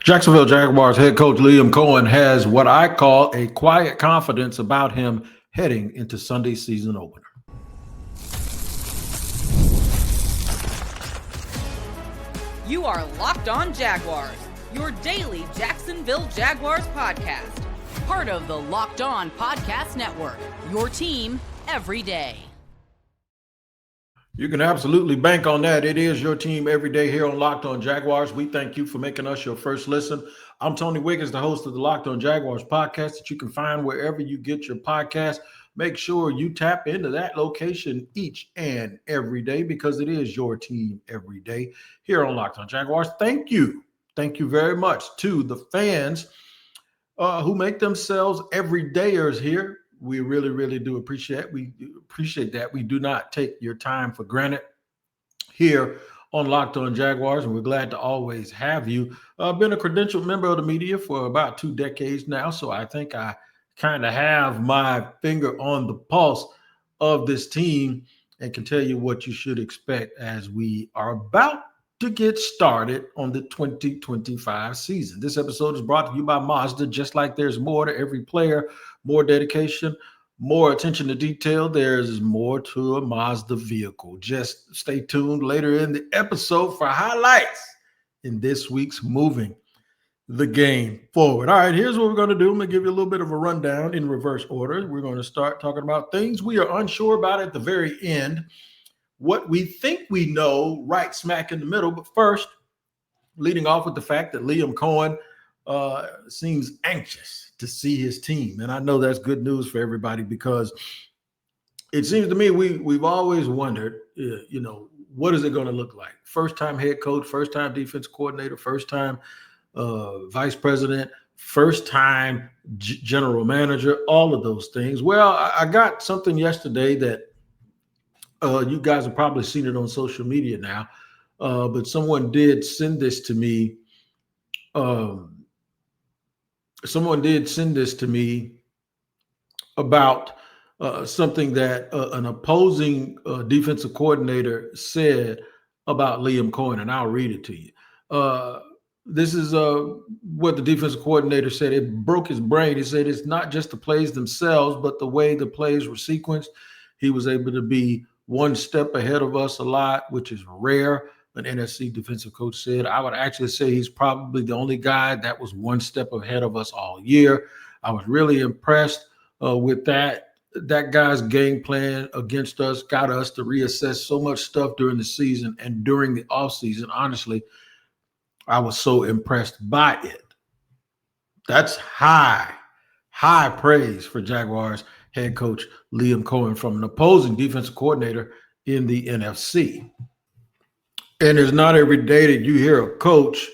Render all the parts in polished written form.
Jacksonville Jaguars head coach Liam Cohen has what I call a quiet confidence about him heading into Sunday's season opener. You are Locked On Jaguars, your daily Jacksonville Jaguars podcast. Part of the Locked On Podcast Network, your team every day. You can absolutely bank on that. It is your team every day here on Locked On Jaguars. We thank you for making us your first listen. I'm Tony Wiggins, the host of the Locked On Jaguars podcast that you can find wherever you get your podcast. Make sure you tap into that location each and every day because it is your team every day here on Locked On Jaguars. Thank you. Thank you very much to the fans who make themselves everydayers here. We really, really do appreciate that. We do not take your time for granted here on Locked On Jaguars, and we're glad to always have you. I've been a credentialed member of the media for about 2 decades now, so I think I kind of have my finger on the pulse of this team and can tell you what you should expect as we are about to get started on the 2025 season. This episode is brought to you by Mazda. Just like there's more to every player, more dedication, more attention to detail, there's more to a Mazda vehicle. Just stay tuned later in the episode for highlights in this week's Moving the Game Forward. All right, here's what we're going to do. I'm going to give you a little bit of a rundown in reverse order. We're going to start talking about things we are unsure about at the very end, what we think we know right smack in the middle. But first, leading off with the fact that Liam Cohen seems anxious to see his team. And I know that's good news for everybody because it seems to me we've always wondered, what is it going to look like? First-time head coach, first-time defense coordinator, first-time vice president, first-time general manager, all of those things. Well, I got something yesterday that you guys have probably seen it on social media now, but someone did send this to me. About something that an opposing defensive coordinator said about Liam Cohen, and I'll read it to you. This is what the defensive coordinator said. It broke his brain. He said it's not just the plays themselves, but the way the plays were sequenced. He was able to be one step ahead of us a lot, which is rare. An NFC defensive coach said, I would actually say he's probably the only guy that was one step ahead of us all year. I was really impressed with that. That guy's game plan against us got us to reassess so much stuff during the season and during the offseason. Honestly, I was so impressed by it. That's high praise for Jaguars head coach Liam Cohen from an opposing defensive coordinator in the NFC. And it's not every day that you hear a coach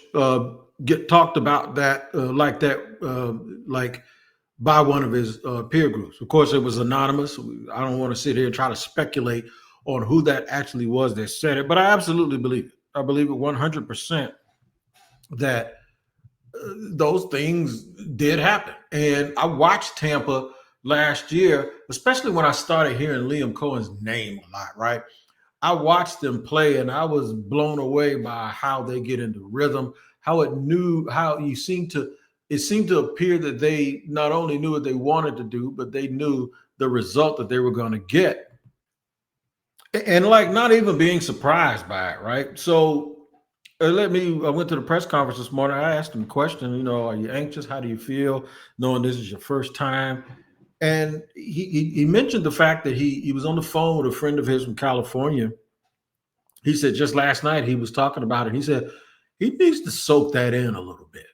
get talked about that like by one of his peer groups. Of course, it was anonymous. I don't want to sit here and try to speculate on who that actually was that said it, but I absolutely believe it. I believe it 100% that those things did happen. And I watched Tampa last year, especially when I started hearing Liam Cohen's name a lot, right? I watched them play and I was blown away by how they get into rhythm, it seemed to appear that they not only knew what they wanted to do, but they knew the result that they were going to get. And like not even being surprised by it, right? So I went to the press conference this morning. I asked him a question, are you anxious? How do you feel knowing this is your first time? And he mentioned the fact that he was on the phone with a friend of his from California. He said just last night he was talking about it. He said he needs to soak that in a little bit.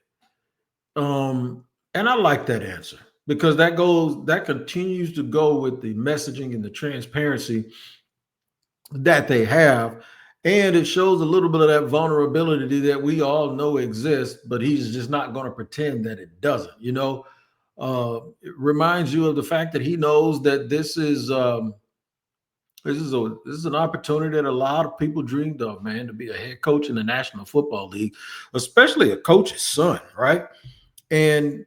And I like that answer because that continues to go with the messaging and the transparency that they have. And it shows a little bit of that vulnerability that we all know exists, but he's just not going to pretend that it doesn't, It reminds you of the fact that he knows that this is an opportunity that a lot of people dreamed of, man, to be a head coach in the National Football League, especially a coach's son, right? And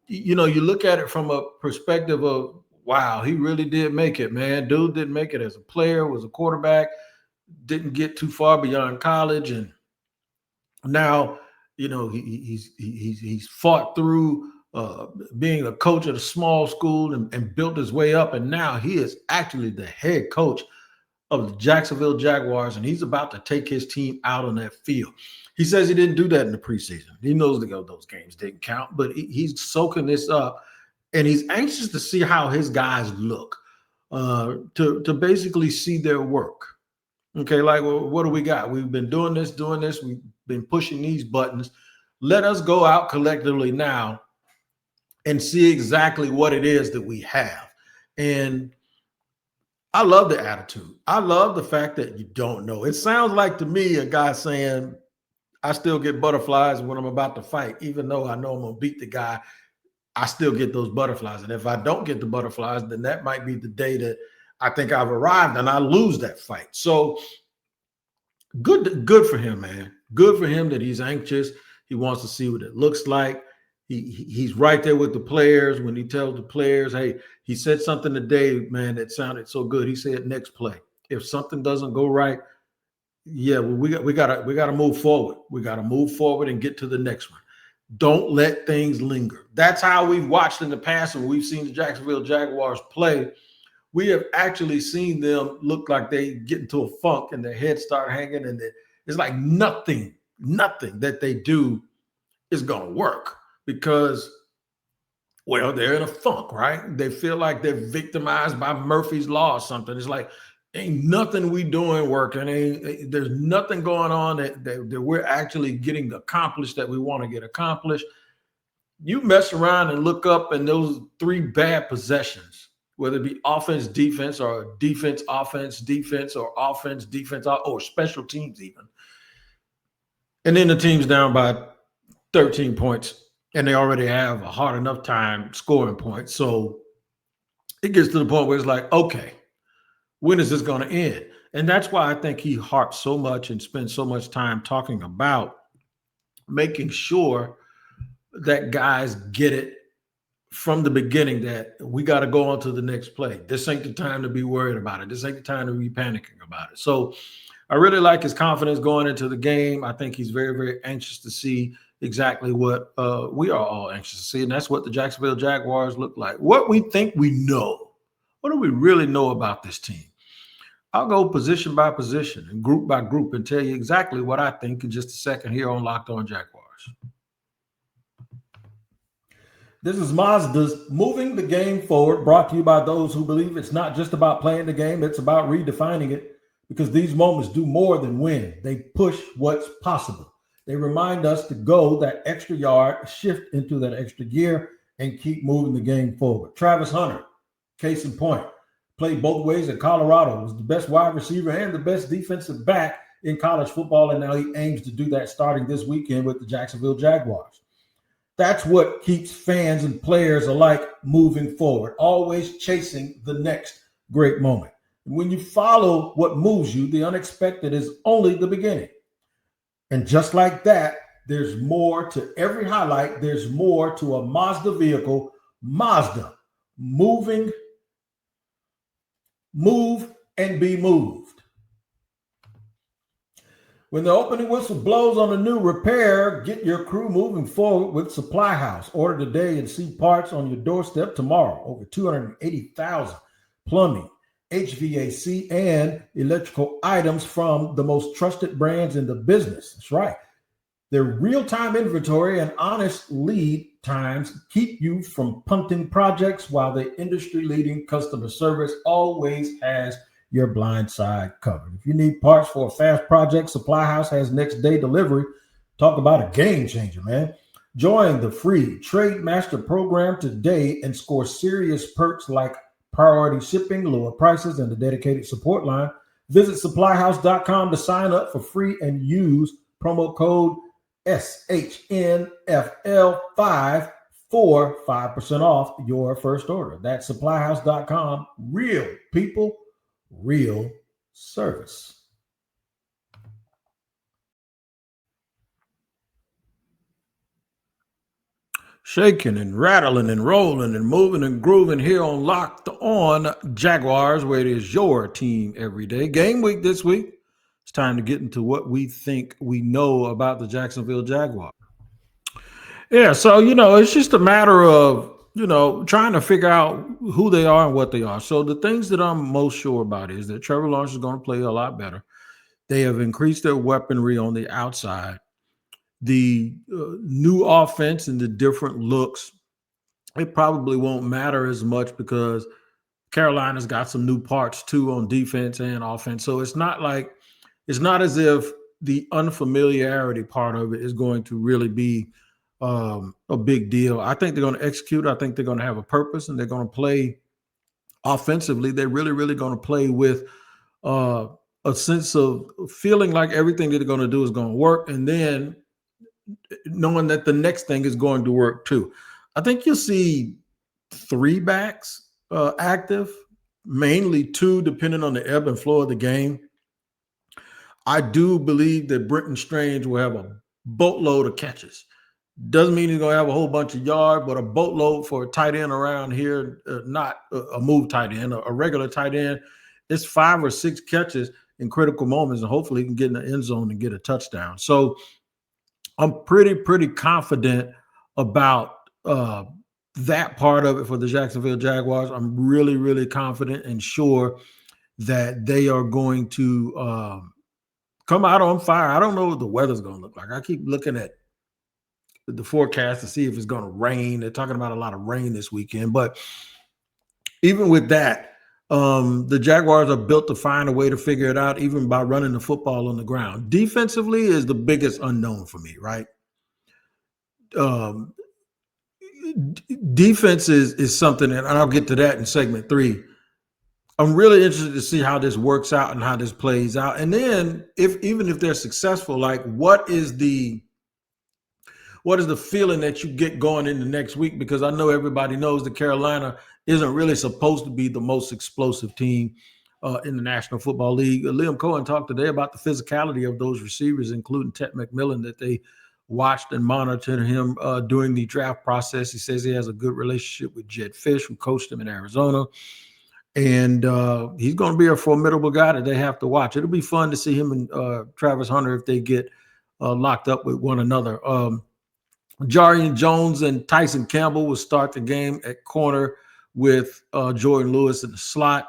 you look at it from a perspective of, wow, he really did make it, man. Dude didn't make it as a player, was a quarterback, didn't get too far beyond college, and now he's fought through being a coach at a small school and built his way up, and now he is actually the head coach of the Jacksonville Jaguars, and he's about to take his team out on that field. He says he didn't do that in the preseason. He knows those games didn't count, but he's soaking this up, and he's anxious to see how his guys look, to basically see their work. Okay, like, well, what do we got? We've been doing this. We've been pushing these buttons. Let us go out collectively now and see exactly what it is that we have. And I love the attitude. I love the fact that you don't know. It sounds like to me a guy saying, I still get butterflies when I'm about to fight, even though I know I'm going to beat the guy. I still get those butterflies. And if I don't get the butterflies, then that might be the day that I think I've arrived and I lose that fight. So good for him, man. Good for him that he's anxious. He wants to see what it looks like. He's right there with the players when he tells the players, hey, he said something today, man, that sounded so good. He said next play. If something doesn't go right, yeah, well, we gotta move forward. We gotta move forward and get to the next one. Don't let things linger. That's how we've watched in the past when we've seen the Jacksonville Jaguars play. We have actually seen them look like they get into a funk and their heads start hanging, and it's like nothing that they do is going to work because, well, they're in a funk, right? They feel like they're victimized by Murphy's Law or something. It's like, ain't nothing we doing working. There's nothing going on that we're actually getting accomplished that we want to get accomplished. You mess around and look up and those 3 bad possessions, whether it be offense, defense, or defense, offense, defense, or offense, defense, or special teams even. And then the team's down by 13 points, and they already have a hard enough time scoring points. So it gets to the point where it's like, okay, when is this going to end? And that's why I think he harps so much and spends so much time talking about making sure that guys get it from the beginning that we got to go on to the next play. This ain't the time to be worried about it. This ain't the time to be panicking about it. So I really like his confidence going into the game. I think he's very, very anxious to see exactly what we are all anxious to see, and that's what the Jacksonville Jaguars look like. What we think we know. What do we really know about this team? I'll go position by position and group by group and tell you exactly what I think in just a second here on Locked On Jaguars. This is Mazda's Moving the Game Forward, brought to you by those who believe it's not just about playing the game, it's about redefining it, because these moments do more than win. They push what's possible. They remind us to go that extra yard, shift into that extra gear, and keep moving the game forward. Travis Hunter, case in point, played both ways at Colorado, was the best wide receiver and the best defensive back in college football, and now he aims to do that starting this weekend with the Jacksonville Jaguars. That's what keeps fans and players alike moving forward, always chasing the next great moment. When you follow what moves you, the unexpected is only the beginning. And just like that, there's more to every highlight. There's more to a Mazda vehicle. Mazda, move and be moved. When the opening whistle blows on a new repair, get your crew moving forward with Supply House. Order today and see parts on your doorstep tomorrow. Over 280,000 plumbing, HVAC, and electrical items from the most trusted brands in the business. That's right. Their real-time inventory and honest lead times keep you from punting projects, while the industry-leading customer service always has your blind side covered. If you need parts for a fast project, Supply House has next day delivery. Talk about a game changer, man. Join the free Trade Master program today and score serious perks like priority shipping, lower prices, and the dedicated support line. Visit supplyhouse.com to sign up for free and use promo code SHNFL5 for 5% off your first order. That's supplyhouse.com. Real people, real service. Shaking and rattling and rolling and moving and grooving here on Locked On Jaguars, where it is your team every day. Game week this week. It's time to get into what we think we know about the Jacksonville Jaguars. Yeah, so it's just a matter of trying to figure out who they are and what they are. So the things that I'm most sure about is that Trevor Lawrence is going to play a lot better. They have increased their weaponry on the outside. The new offense and the different looks, it probably won't matter as much because Carolina's got some new parts too on defense and offense. So it's not as if the unfamiliarity part of it is going to really be a big deal. I think they're going to execute. I think they're going to have a purpose and they're going to play offensively. They're really, really going to play with uh, a sense of feeling like everything that they're going to do is going to work. And then knowing that the next thing is going to work too. I think you'll see three backs active, mainly two, depending on the ebb and flow of the game. I do believe that Brenton Strange will have a boatload of catches. Doesn't mean he's going to have a whole bunch of yards, but a boatload for a tight end around here, not a move tight end, a regular tight end. It's 5 or 6 catches in critical moments, and hopefully he can get in the end zone and get a touchdown. So I'm pretty confident about that part of it for the Jacksonville Jaguars. I'm really, really confident and sure that they are going to come out on fire. I don't know what the weather's going to look like. I keep looking at the forecast to see if it's going to rain. They're talking about a lot of rain this weekend, but even with that, the Jaguars are built to find a way to figure it out, even by running the football on the ground. Defensively is the biggest unknown for me, right? Defense is something, and I'll get to that in segment 3. I'm really interested to see how this works out and how this plays out. And then even if they're successful, like what is the feeling that you get going into next week? Because I know everybody knows that Carolina isn't really supposed to be the most explosive team in the National Football League. Liam Cohen talked today about the physicality of those receivers, including Ted McMillan, that they watched and monitored him during the draft process. He says he has a good relationship with Jed Fish, who coached him in Arizona. And he's going to be a formidable guy that they have to watch. It'll be fun to see him and Travis Hunter if they get locked up with one another. Jarian Jones and Tyson Campbell will start the game at corner with Jordan Lewis in the slot.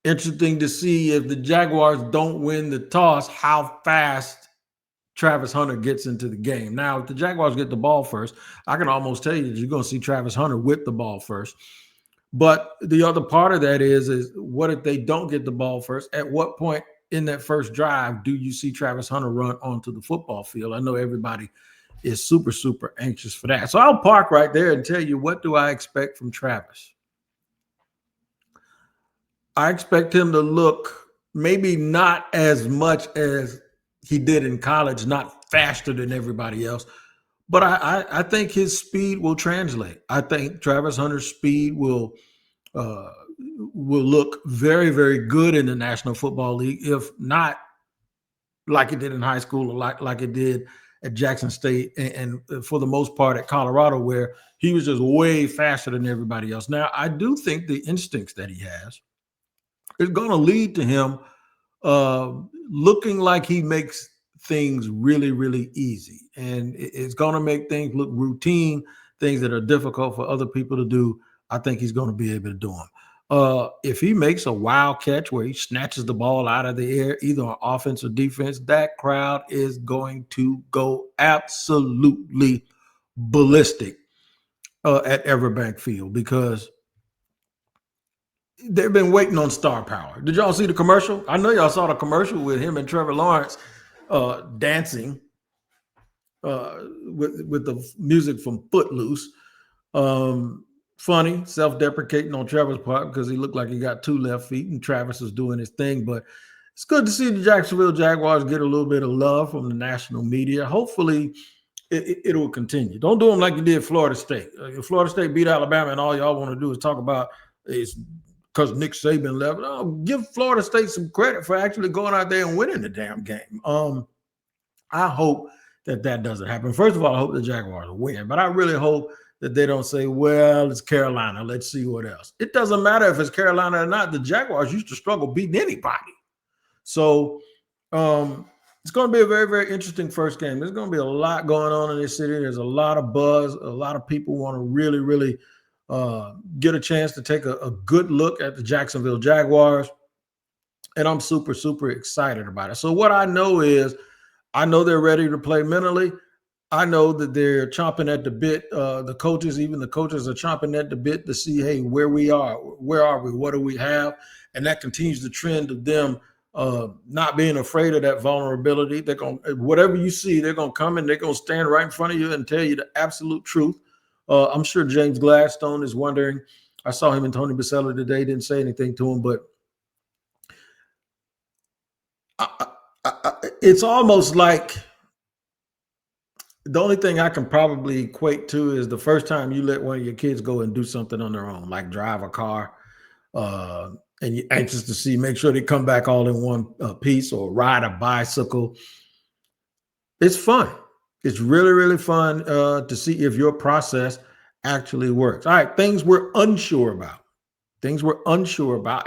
Interesting to see if the Jaguars don't win the toss, how fast Travis Hunter gets into the game. Now, if the Jaguars get the ball first, I can almost tell you that you're going to see Travis Hunter with the ball first. But the other part of that is what if they don't get the ball first? At what point in that first drive do you see Travis Hunter run onto the football field? I know everybody is super anxious for that. So I'll park right there and tell you, what do I expect from Travis? I expect him to look maybe not as much as he did in college, not faster than everybody else, but I think his speed will translate. I think Travis Hunter's speed will look very, very good in the National Football League, if not like it did in high school or like it did at Jackson State and for the most part at Colorado, where he was just way faster than everybody else. Now, I do think the instincts that he has is going to lead to him looking like he makes things really, really easy. And it's going to make things look routine, things that are difficult for other people to do. I think he's going to be able to do them. If he makes a wild catch where he snatches the ball out of the air, either on offense or defense, that crowd is going to go absolutely ballistic at Everbank Field, because they've been waiting on star power. Did y'all see the commercial? I know y'all saw the commercial with him and Trevor Lawrence dancing with the music from Footloose. Funny, self-deprecating on Trevor's part because he looked like he got 2 left feet and Travis was doing his thing. But it's good to see the Jacksonville Jaguars get a little bit of love from the national media. Hopefully it will continue. Don't do them like you did Florida State. If Florida State beat Alabama and all y'all want to do is talk about is because Nick Saban left. No, give Florida State some credit for actually going out there and winning the damn game. I hope that doesn't happen. First of all, I hope the Jaguars win, but I really hope that they don't say, well, it's Carolina, let's see what else. It doesn't matter if it's Carolina or not. The Jaguars used to struggle beating anybody. So It's going to be a very, very interesting first game. There's going to be a lot going on in this city. There's a lot of buzz. A lot of people want to really, really get a chance to take a good look at the Jacksonville Jaguars. And I'm super, super excited about it. So what I know is, I know they're ready to play mentally. I know that they're chomping at the bit. The coaches are chomping at the bit to see, hey, where we are. Where are we? What do we have? And that continues the trend of them not being afraid of that vulnerability. They're going to, whatever you see, they're going to come and they're going to stand right in front of you and tell you the absolute truth. I'm sure James Gladstone is wondering. I saw him and Tony Bisella today, didn't say anything to him, but it's almost like the only thing I can probably equate to is the first time you let one of your kids go and do something on their own, like drive a car, and you're anxious to see, make sure they come back all in one piece, or ride a bicycle. It's fun. It's really, really fun to see if your process actually works. All right, things we're unsure about.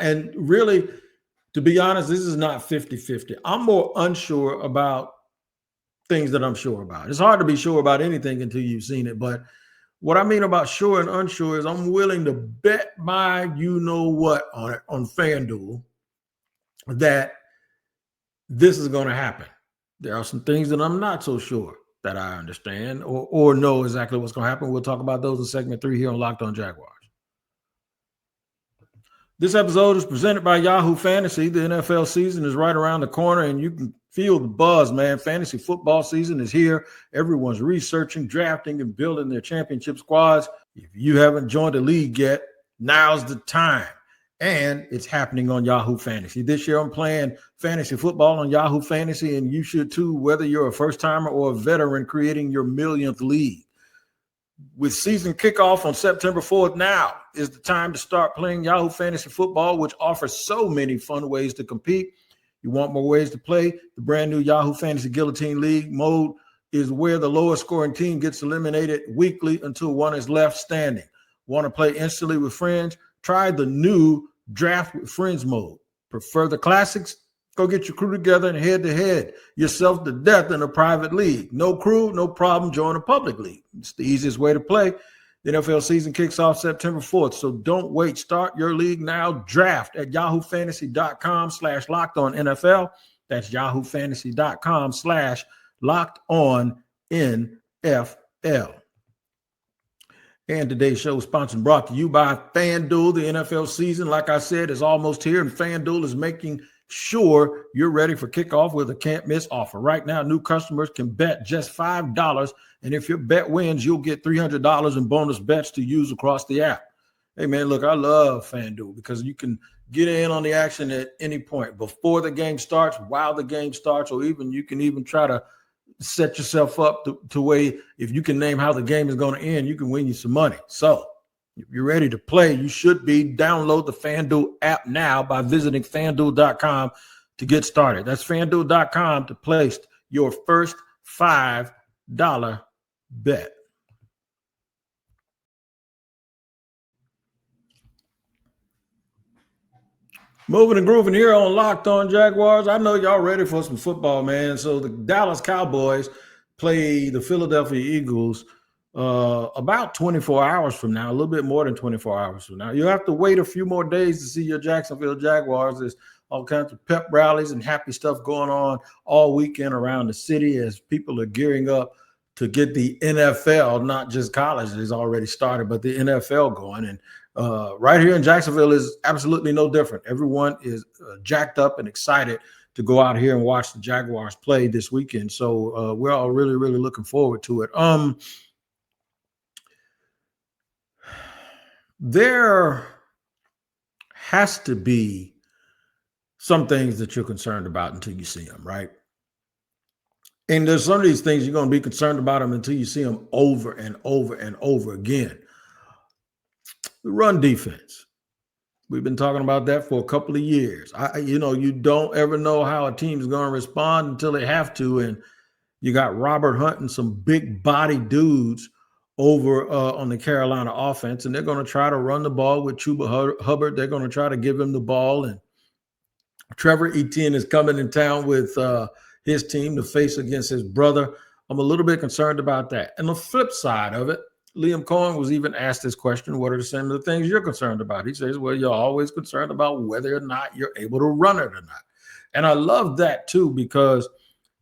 And really, to be honest, this is not 50-50. I'm more unsure about things that I'm sure about. It's hard to be sure about anything until you've seen it. But what I mean about sure and unsure is I'm willing to bet my you-know-what on it, on FanDuel, that this is going to happen. There are some things that I'm not so sure that I understand or know exactly what's going to happen. We'll talk about those in segment 3 here on Locked On Jaguars. This episode is presented by Yahoo Fantasy. The NFL season is right around the corner, and you can feel the buzz, man. Fantasy football season is here. Everyone's researching, drafting, and building their championship squads. If you haven't joined a league yet, now's the time. And it's happening on Yahoo Fantasy. This year, I'm playing fantasy football on Yahoo Fantasy, and you should too, whether you're a first-timer or a veteran creating your millionth league. With season kickoff on September 4th, now is the time to start playing Yahoo Fantasy Football, which offers so many fun ways to compete. You want more ways to play? The brand new Yahoo Fantasy Guillotine League mode is where the lowest scoring team gets eliminated weekly until one is left standing. Want to play instantly with friends? Try the new Draft with Friends mode. Prefer the classics? Go get your crew together and head-to-head yourself to death in a private league. No crew, no problem. Join a public league. It's the easiest way to play. The NFL season kicks off September 4th, so don't wait. Start your league now. Draft at yahoofantasy.com/lockedonnfl. That's yahoofantasy.com/lockedonnfl. And today's show is sponsored and brought to you by FanDuel. The NFL season, like I said, is almost here, and FanDuel is making sure you're ready for kickoff with a can't-miss offer. Right now, new customers can bet just $5, and if your bet wins, you'll get $300 in bonus bets to use across the app. Hey, man, look, I love FanDuel because you can get in on the action at any point, before the game starts, while the game starts, or even you can even try to set yourself up to way if you can name how the game is going to end, you can win you some money. So if you're ready to play, you should be. Download the FanDuel app now by visiting FanDuel.com to get started. That's FanDuel.com to place your first $5 bet. Moving and grooving here on Locked On Jaguars. I know y'all ready for some football, man. So the Dallas Cowboys play the Philadelphia Eagles about 24 hours from now, a little bit more than 24 hours from now. You'll have to wait a few more days to see your Jacksonville Jaguars. There's all kinds of pep rallies and happy stuff going on all weekend around the city as people are gearing up to get the NFL, not just college, has already started, but the NFL going. And right here in Jacksonville is absolutely no different. Everyone is jacked up and excited to go out here and watch the Jaguars play this weekend. So we're all really, really looking forward to it. There has to be some things that you're concerned about until you see them, right? And there's some of these things you're going to be concerned about them until you see them over and over and over again. The run defense. We've been talking about that for a couple of years. You don't ever know how a team is going to respond until they have to. And you got Robert Hunt and some big body dudes over on the Carolina offense, and they're going to try to run the ball with Chuba Hubbard. They're going to try to give him the ball. And Trevor Etienne is coming in town with his team to face against his brother. I'm a little bit concerned about that. And the flip side of it, Liam Cohen was even asked this question, what are some of the things you're concerned about? He says, well, you're always concerned about whether or not you're able to run it or not. And I love that too, because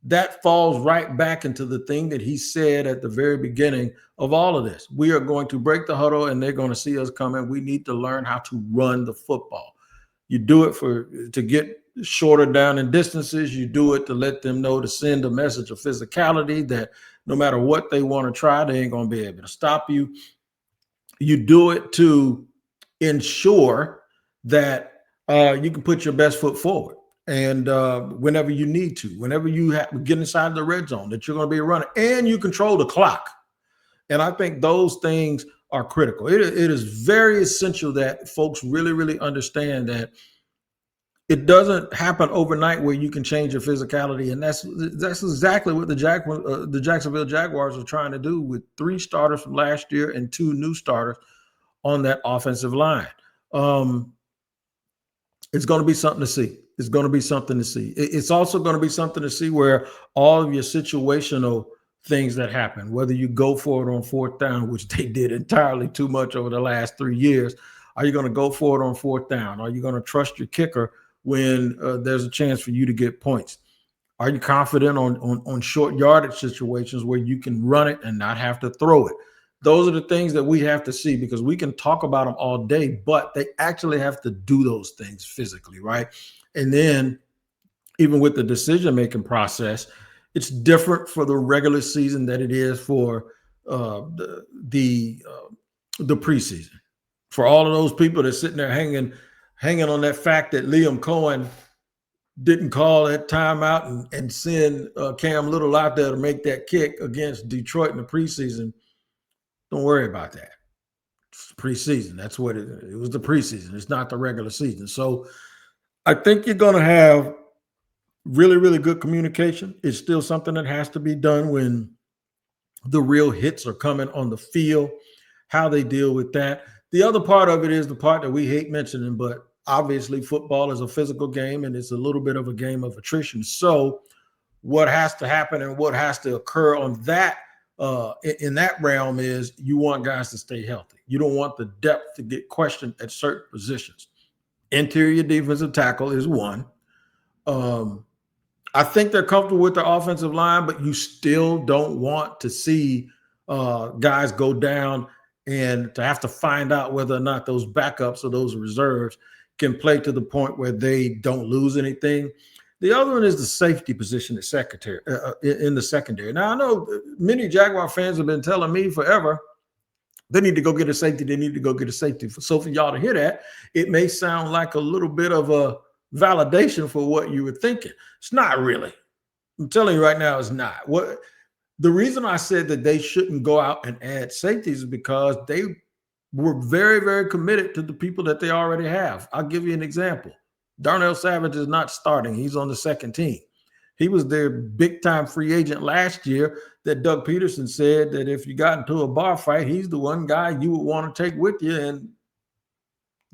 that falls right back into the thing that he said at the very beginning of all of this. We are going to break the huddle and they're going to see us coming. We need to learn how to run the football. You do it to get shorter down in distances. You do it to let them know, to send a message of physicality that no matter what they want to try, they ain't going to be able to stop you. You do it to ensure that you can put your best foot forward. And whenever you need to, whenever you get inside the red zone, that you're going to be running, and you control the clock. And I think those things are critical. It is very essential that folks really, really understand that it doesn't happen overnight where you can change your physicality. And that's exactly what the Jacksonville Jaguars are trying to do with 3 starters from last year and 2 new starters on that offensive line. It's going to be something to see. It's going to be something to see. It's also going to be something to see where all of your situational things that happen, whether you go for it on 4th down, which they did entirely too much over the last 3 years. Are you going to go for it on 4th down? Are you going to trust your kicker when there's a chance for you to get points? Are you confident on short yardage situations where you can run it and not have to throw it? Those are the things that we have to see, because we can talk about them all day, but they actually have to do those things physically, right? And then even with the decision-making process, it's different for the regular season than it is for the preseason. For all of those people that are sitting there hanging on that fact that Liam Cohen didn't call that timeout and send Cam Little out there to make that kick against Detroit in the preseason, don't worry about that. It's preseason. That's what it was, the preseason. It's not the regular season. So I think you're going to have really, really good communication. It's still something that has to be done when the real hits are coming on the field, how they deal with that. The other part of it is the part that we hate mentioning, but obviously football is a physical game and it's a little bit of a game of attrition. So what has to happen and what has to occur on that in that realm is you want guys to stay healthy. You don't want the depth to get questioned at certain positions. Interior defensive tackle is one. I think they're comfortable with their offensive line, but you still don't want to see guys go down and to have to find out whether or not those backups or those reserves can play to the point where they don't lose anything. The other one is the safety position in the secondary. Now, I know many Jaguar fans have been telling me forever they need to go get a safety. They need to go get a safety. So for y'all to hear that, it may sound like a little bit of a validation for what you were thinking. It's not really. I'm telling you right now, it's not. The reason I said that they shouldn't go out and add safeties is because they were very, very committed to the people that they already have. I'll give you an example. Darnell Savage is not starting. He's on the second team. He was their big-time free agent last year that Doug Peterson said that if you got into a bar fight, he's the one guy you would want to take with you. And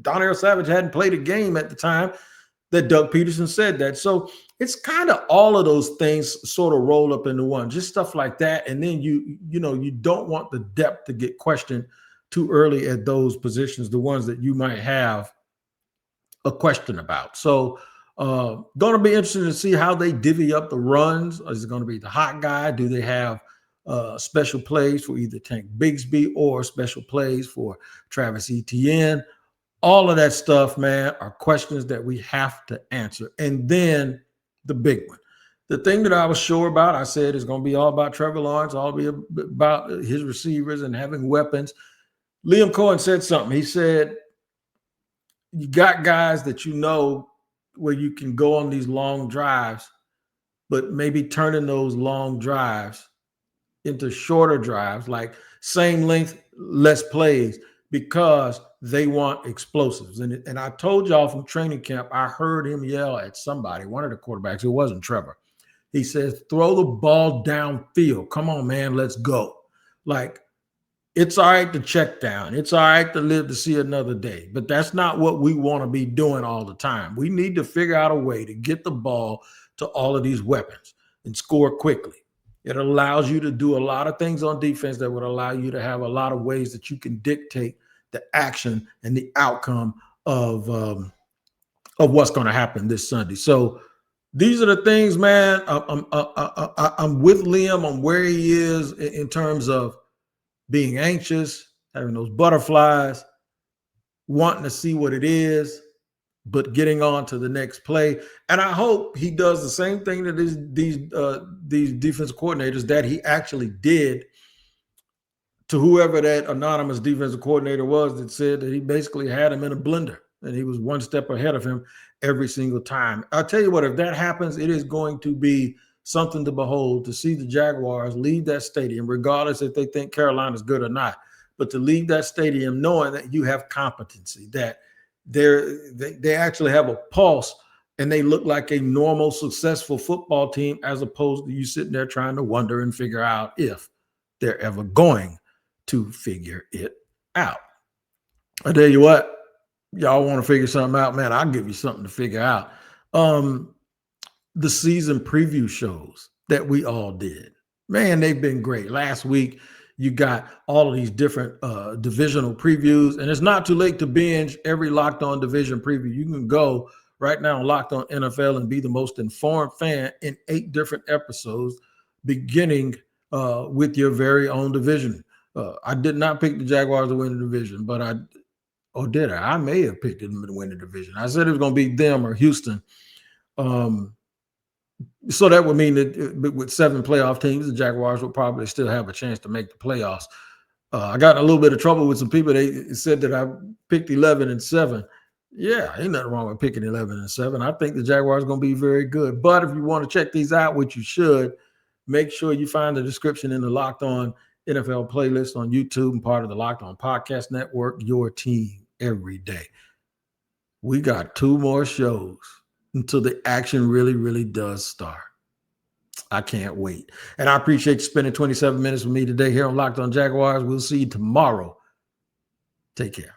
Darnell Savage hadn't played a game at the time that Doug Peterson said that. So it's kind of all of those things sort of roll up into one, just stuff like that. And then you don't want the depth to get questioned too early at those positions, the ones that you might have a question about. So going to be interesting to see how they divvy up the runs. Is it going to be the hot guy? Do they have special plays for either Tank Bigsby or special plays for Travis Etienne? All of that stuff, man, are questions that we have to answer. And then the big one, the thing that I was sure about, I said it's going to be all about Trevor Lawrence, all be about his receivers and having weapons. Liam Cohen said something. He said, you got guys that you know where you can go on these long drives, but maybe turning those long drives into shorter drives, like same length, less plays, because they want explosives. And I told y'all from training camp, I heard him yell at somebody, one of the quarterbacks. It wasn't Trevor. He says, throw the ball downfield. Come on, man, let's go. Like, it's all right to check down. It's all right to live to see another day. But that's not what we want to be doing all the time. We need to figure out a way to get the ball to all of these weapons. and score quickly. It allows you to do a lot of things on defense that would allow you to have a lot of ways that you can dictate the action and the outcome of what's going to happen this Sunday. So these are the things, man. I'm with Liam on where he is in terms of being anxious, having those butterflies, wanting to see what it is, but getting on to the next play. And I hope he does the same thing that these defensive coordinators that he actually did to whoever that anonymous defensive coordinator was that said that he basically had him in a blender and he was one step ahead of him every single time. I'll tell you what, if that happens, it is going to be something to behold to see the Jaguars leave that stadium, regardless if they think Carolina's good or not, but to leave that stadium knowing that you have competency, that they actually have a pulse and they look like a normal, successful football team, as opposed to you sitting there trying to wonder and figure out if they're ever going to figure it out. I tell you what, y'all want to figure something out, man, I'll give you something to figure out. The season preview shows that we all did, man, they've been great. Last week, you got all of these different divisional previews, and it's not too late to binge every Locked On division preview. You can go right now on Locked On NFL and be the most informed fan in 8 different episodes, beginning with your very own division. I did not pick the Jaguars to win the division, but did I? I may have picked them to win the division. I said it was going to be them or Houston. So that would mean that with 7 playoff teams, the Jaguars would probably still have a chance to make the playoffs. I got in a little bit of trouble with some people. They said that I picked 11-7. Yeah, ain't nothing wrong with picking 11-7. I think the Jaguars are going to be very good. But if you want to check these out, which you should, make sure you find the description in the Locked On NFL playlist on YouTube and part of the Locked On Podcast Network, your team every day. We got 2 more shows until the action really, really does start. I can't wait. And I appreciate you spending 27 minutes with me today here on Locked On Jaguars. We'll see you tomorrow. Take care.